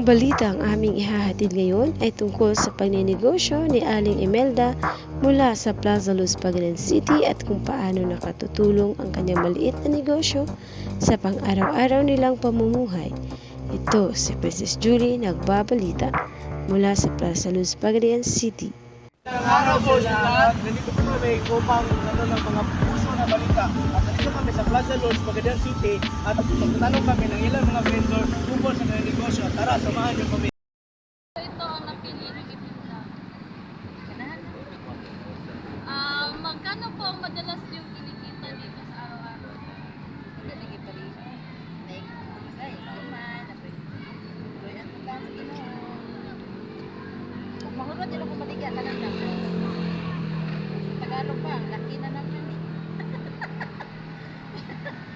Ang balitang aming ihahatid ngayon ay tungkol sa pagninegosyo ni Aling Imelda mula sa Plaza Luz, Pagayan City at kung paano nakatutulong ang kanyang maliit na negosyo sa pang-araw-araw nilang pamumuhay. Ito si Princess Julie nagbabalita mula sa Plaza Luz, Pagayan City. Araw po sa lahat, nandito po kami kupang ng mga puso na balita. At nandito kami sa Plaza Lodge, Pagayan City at magtatanong kami ng ilang mga vendor tungkol sa mga negosyo. Tara, samahan niyo kami.